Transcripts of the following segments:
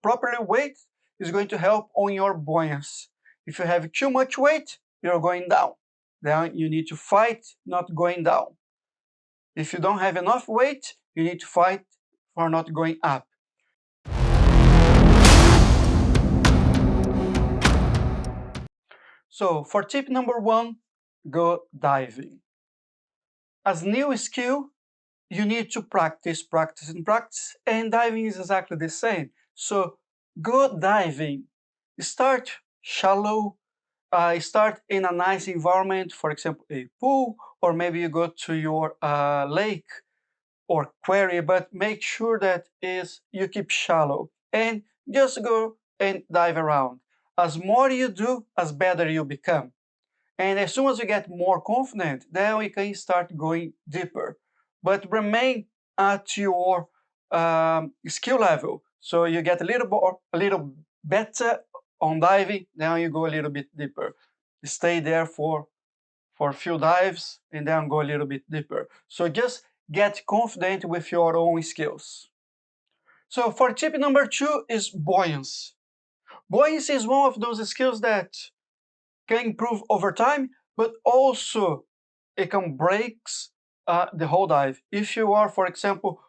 properly weight is going to help on your buoyancy. If you have too much weight, you're going down. Then you need to fight not going down. If you don't have enough weight, you need to fight for not going up. So for tip number 1, go diving. As new skill, you need to practice, practice, and practice, and diving is exactly the same. So go diving. Start shallow, start in a nice environment, for example, a pool, or maybe you go to your lake or quarry, but make sure that you keep shallow and just go and dive around. As more you do, as better you become. And as soon as you get more confident, then we can start going deeper. But remain at your skill level. So you get a little better on diving, then you go a little bit deeper. Stay there for a few dives and then go a little bit deeper. So just get confident with your own skills. So for tip number 2 is buoyancy. Buoyancy is one of those skills that can improve over time, but also it can break the whole dive. If you are, for example,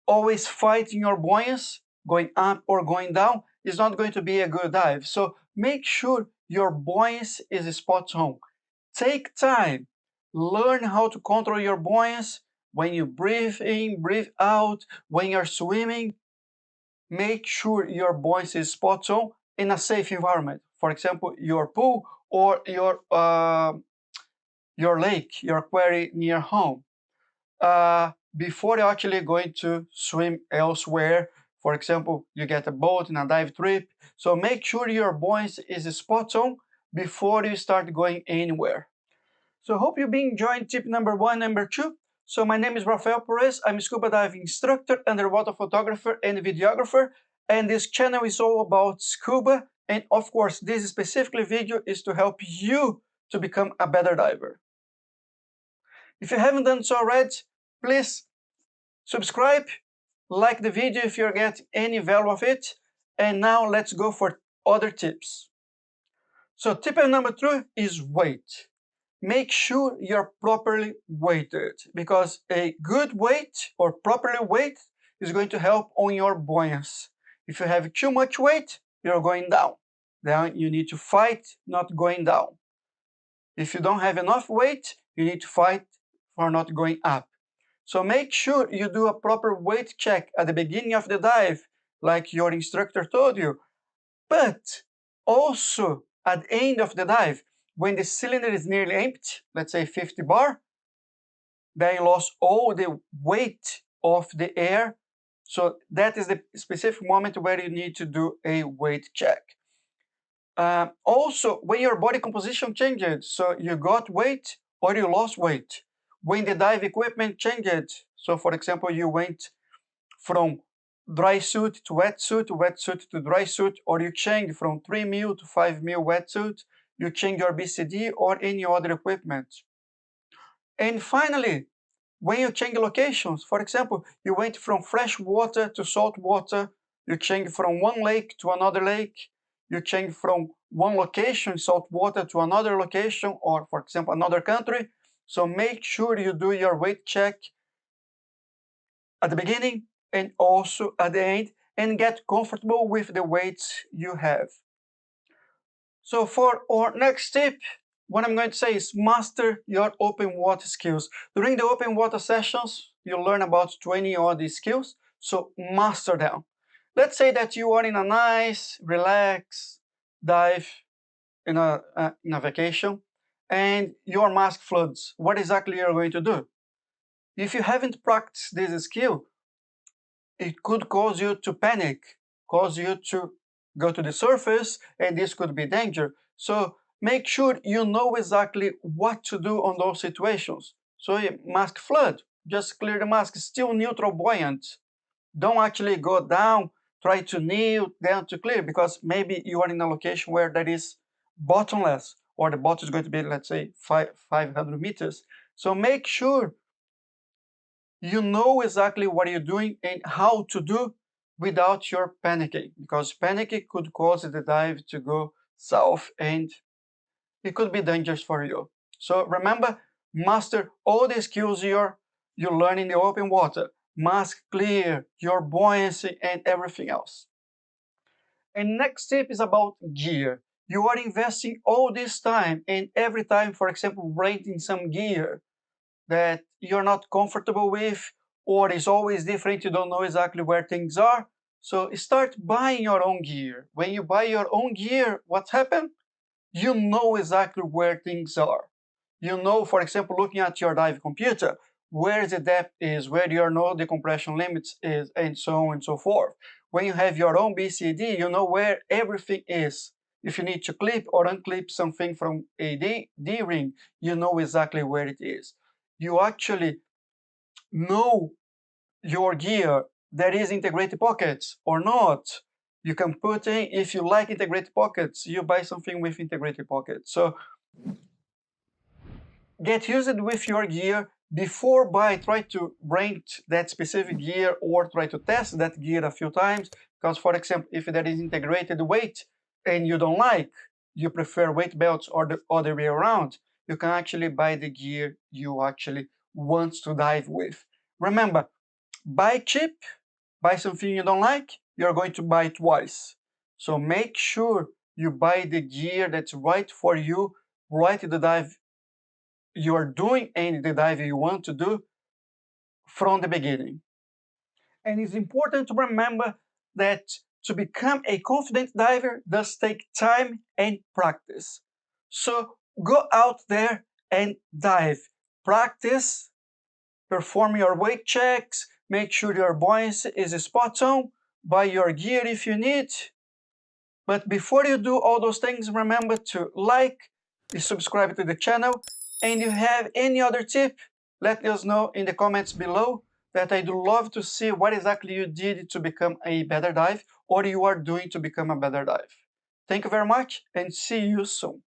always fighting your buoyancy, going up or going down, it's not going to be a good dive. So make sure your buoyancy is spot on. Take time, learn how to control your buoyancy when you breathe in, breathe out, when you're swimming. Make sure your buoyancy is spot on in a safe environment. For example, your pool or your lake, your quarry near home. Before you're actually going to swim elsewhere, for example, you get a boat in a dive trip. So make sure your buoyancy is spot on before you start going anywhere. So hope you've been enjoying tip number 1, number 2. So my name is Rafael Perez. I'm a scuba diving instructor, underwater photographer, and videographer. And this channel is all about scuba. And of course, this specifically video is to help you to become a better diver. If you haven't done so already, please subscribe, like the video if you get any value of it. And now let's go for other tips. So tip number 3 is weight. Make sure you're properly weighted, because a good weight or properly weight is going to help on your buoyancy. If you have too much weight, you're going down. Then you need to fight not going down. If you don't have enough weight, you need to fight for not going up. So make sure you do a proper weight check at the beginning of the dive, like your instructor told you, but also at the end of the dive, when the cylinder is nearly empty, let's say 50 bar, then you lost all the weight of the air. So that is the specific moment where you need to do a weight check. Also, when your body composition changed, so you got weight or you lost weight. When the dive equipment changed, so for example, you went from dry suit to wetsuit to dry suit, or you change from 3 mil to 5 mil wetsuit, you change your BCD or any other equipment. And finally, when you change locations, for example, you went from fresh water to salt water, you change from one lake to another lake, you change from one location, salt water, to another location, or for example, another country. So make sure you do your weight check at the beginning and also at the end, and get comfortable with the weights you have. So for our next tip, what I'm going to say is master your open water skills. During the open water sessions, you'll learn about 20 of these skills, so master them. Let's say that you are in a nice, relaxed dive in a vacation, and your mask floods. What exactly you're going to do? If you haven't practiced this skill, it could cause you to panic, cause you to go to the surface, and this could be danger. So make sure you know exactly what to do on those situations. So mask flood, just clear the mask, still neutral buoyant. Don't actually go down, try to kneel down to clear, because maybe you are in a location where that is bottomless, or the bottom is going to be, let's say, 500 meters. So make sure you know exactly what you're doing and how to do without your panicking, because panicking could cause the dive to go south and it could be dangerous for you. So remember, master all the skills you learn in the open water. Mask clear, your buoyancy, and everything else. And next tip is about gear. You are investing all this time and every time, for example, renting some gear that you're not comfortable with or is always different, you don't know exactly where things are. So start buying your own gear. When you buy your own gear, what happens? You know exactly where things are. You know, for example, looking at your dive computer, where the depth is, where you know the compression limits is, and so on and so forth. When you have your own BCD, you know where everything is. If you need to clip or unclip something from a D-ring, you know exactly where it is. You actually know your gear that is integrated pockets or not. You can put in, if you like integrated pockets, you buy something with integrated pockets. So get used with your gear before try to rent that specific gear or try to test that gear a few times. Because for example, if there is integrated weight and you don't like, you prefer weight belts or the other way around, you can actually buy the gear you actually want to dive with. Remember, buy cheap, buy something you don't like, you're going to buy twice. So make sure you buy the gear that's right for you, right at the dive you are doing and the dive you want to do from the beginning. And it's important to remember that to become a confident diver does take time and practice. So go out there and dive. Practice, perform your weight checks, make sure your buoyancy is spot on, buy your gear if you need. But before you do all those things, remember to like, subscribe to the channel, and if you have any other tip, let us know in the comments below, that I do love to see what exactly you did to become a better dive or you are doing to become a better dive. Thank you very much and see you soon.